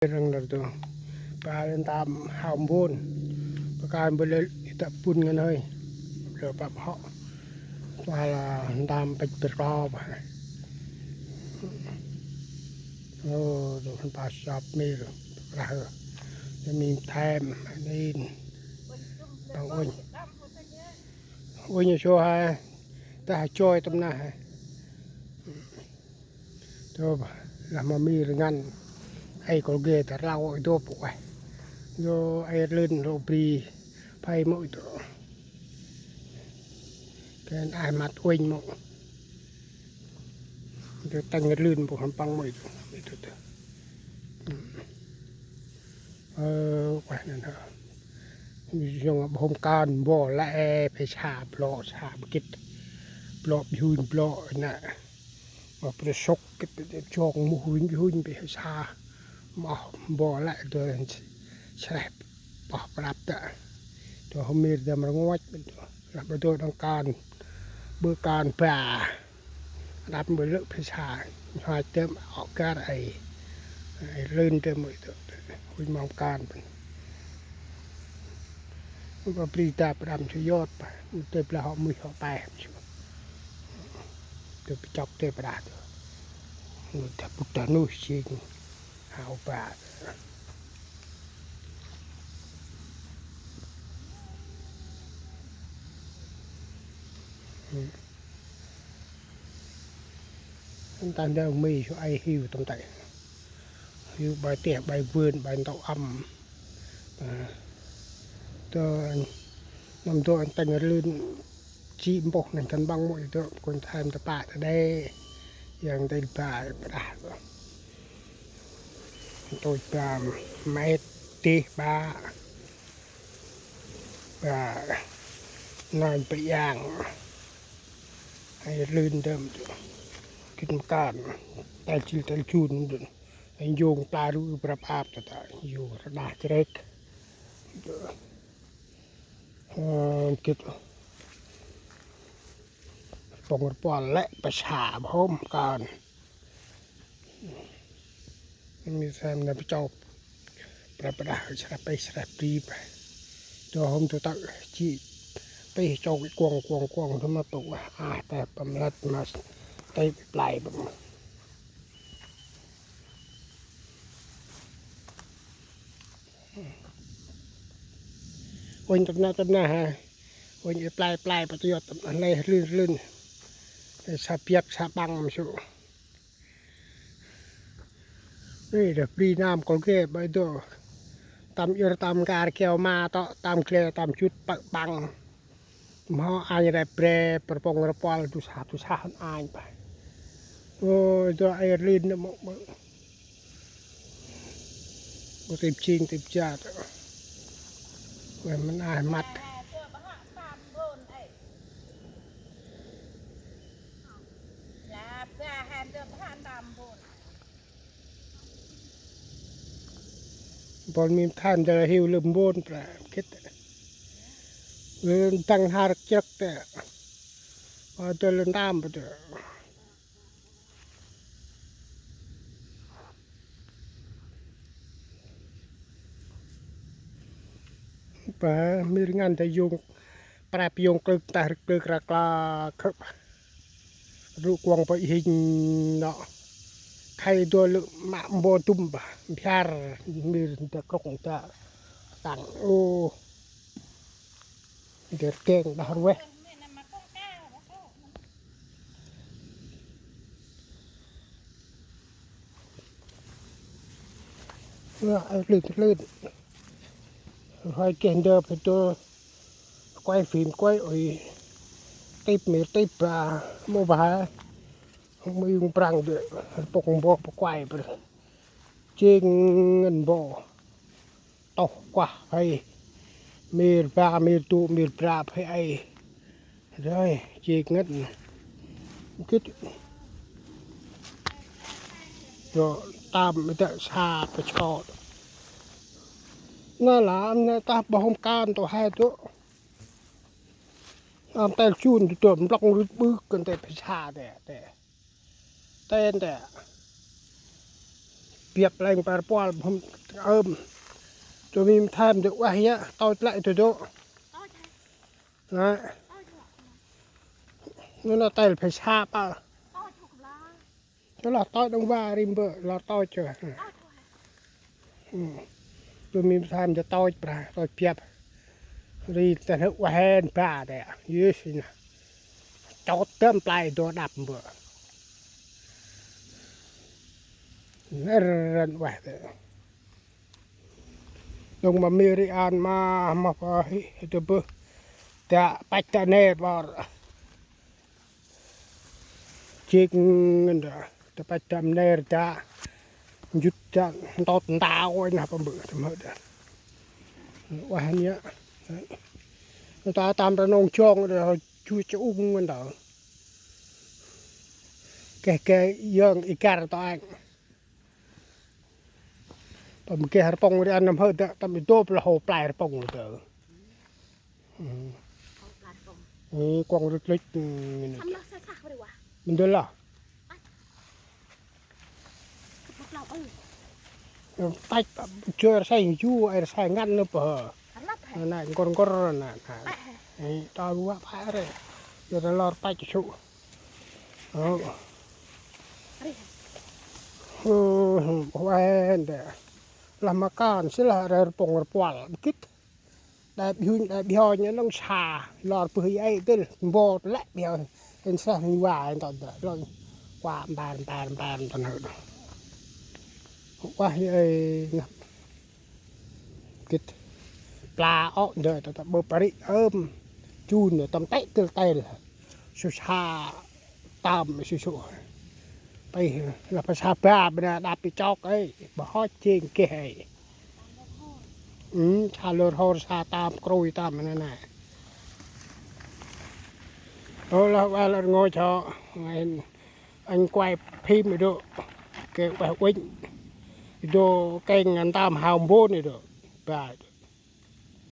Răng là tụi bà lên tam hào buôn bà cái bên lên tập buôn ngân hơi rồi bà họ và là tam bạch bạch ro bà rồi bà shop mì rồi rồi mình thêm nên bằng ôi như số hai ta chơi tâm na hai rồi làm mà mì rồi ngăn ai có ghê ta lau ở đâu bụi rồi ai lên rồi bì phay mỗi chỗ cái ai mặt quỳnh một cái tăng cái lươn bộ hầm băng mỗi chỗ quay này nữa dùng hôm can bỏ lại phải xả bọ kít bọ bọ nè mà phải sốc cái chọn mùi bị xả mà bỏ lại rồi sẹp bỏ bắp đã rồi hôm nay giờ mà ngói làm tôi đang can bữa can bà đắp mới lỡ phải xả hai tém họ cá này lên trên mỗi chỗคุณมองการมันก็ปรีตาประดำชยอดไปมันเต็มแล้วเขามือเขาไปเดี๋ยวไปจับเต็มประดามันจะปุตตานุชิงหาวปลาตอนเดิมมีช่วยไอหิวตรงไหนหิวใบเตี้ยใบเวือนใบเต่าอ่ำตัวนำตัวแต่งลื่นจีบกนั่นกันบ้างหมดตัวคนไทยจะป่าจะได้อย่างได้ป่าประดาตัวปลาไม่ตีปลานอนไปย่างให้ลื่นเดิมกินการแต่จิลแต่จูนโยงปลาดูประภาพต่างๆอยู่ระดับเล็กคิดปงปอนและประชาพร้อมกันมีแซมในประจบประดาสระไปสระปีไปตัวผมตัวตักจีไปโจกกวงทั้งมาตัวแต่ประมาณมาไปปลายแบบวันต้นหน้าฮะวันปลายประโยชน์อะไรลื่นสาเปียกสาบังมันสูนี่เดี๋ยวปรีน้ำก็เก็บไปตัวตามยอดตามการเกี่ยวมาต่อตามเคลียตามชุดปังมาอันนี้เปรย์ประปงระปอลตุสาอันไปโอ้ตัวไอ้ลื่นเนี่ยมันติดจริงติดจัดมันอายมัดบอลมีท่านจะหิวลืมบนแปลคิดเรื่องตั้งหาจักแต่พอจะเล่นตามไปเถอะไปมีงานแต่ยุงปลายยุงกลึกแต่กลึกกลาครับรูกวงไปหินเนาะใครตัวลุมาโบตุ่มบ่พิอาร์มีแต่กรงจะต่างโอเดือดเก่งดาวเว้ยลื่นหอยเก่งเดิมเป็นตัวก้อยฟินก้อยอ้อยติบเมีติบปลาโมบายมือปรังเดือดปกบ่อปกไก่ไปเจงเงินบ่อตกกว่าให้มีปลามีตูมีปลาให้ไอ้เลยเจงเงินคิดก็ตามไม่ได้ชาไปชอดน่าหลานเนี่ยตาบ่หอมการตัวให้ตัวแต่จูนตัวมันลองรึบึกกันแต่พิชาแต่ biệp lên bà bò không tụi mình tham được quay á tôi lại tụi đó đấy nó tay phải xa ba cho là tôi đông va rim bờ là tôi chưa tụi mình tham cho tôi bà tôi biệp điแต่ถ้าว่าเห็นป่าแต่ยืดสินะจอดเติมปลายตัวดับเบอนั่นเรื่องว่าแต่ลงมามีริอันมาพอให้ตัวเบอแต่ไปแต่เนตว่าจริงเงินเด้อแต่ไปแต่เนตจะหยุดจะตอดดาวไว้นะประเบอทำไมเด้อว่าเนี้ยta tam ra nông chong rồi chui cho ung mình đó cái dương icar to anh tầm cái hạt bông đi ăn nằm hơi tầm bị tốt là hồ plài bông rồi quăng rực lịch mình đưa là tay chưa say chú ai say ngăn nữa bờ này con này tao quá phải rồi giờ nó lọt tay chú quen để làm makan sẽ là rồi bông bọt kít đại biểu những nông xà lọt bưởi ấy tên bò lại biểu tên sang hoài toàn rồi qua bàn toàn hở qua ấy kítปลาอ้อเด้อแต่เบอร์ปริจูนเนี่ยตำเตะเตะเลยชูชาตามชูไปแล้วภาษาปลาเป็นดาบปีจอกไอ้บ่ฮอดจริงเก๋ชาโลโฮชาตามกรุยตามนั่นน่ะแล้วว่าเรางอชออันควายพิมพ์ดูเก๋แบบวิ่งดูเก่งอันตามหาวโบนี่ดูไป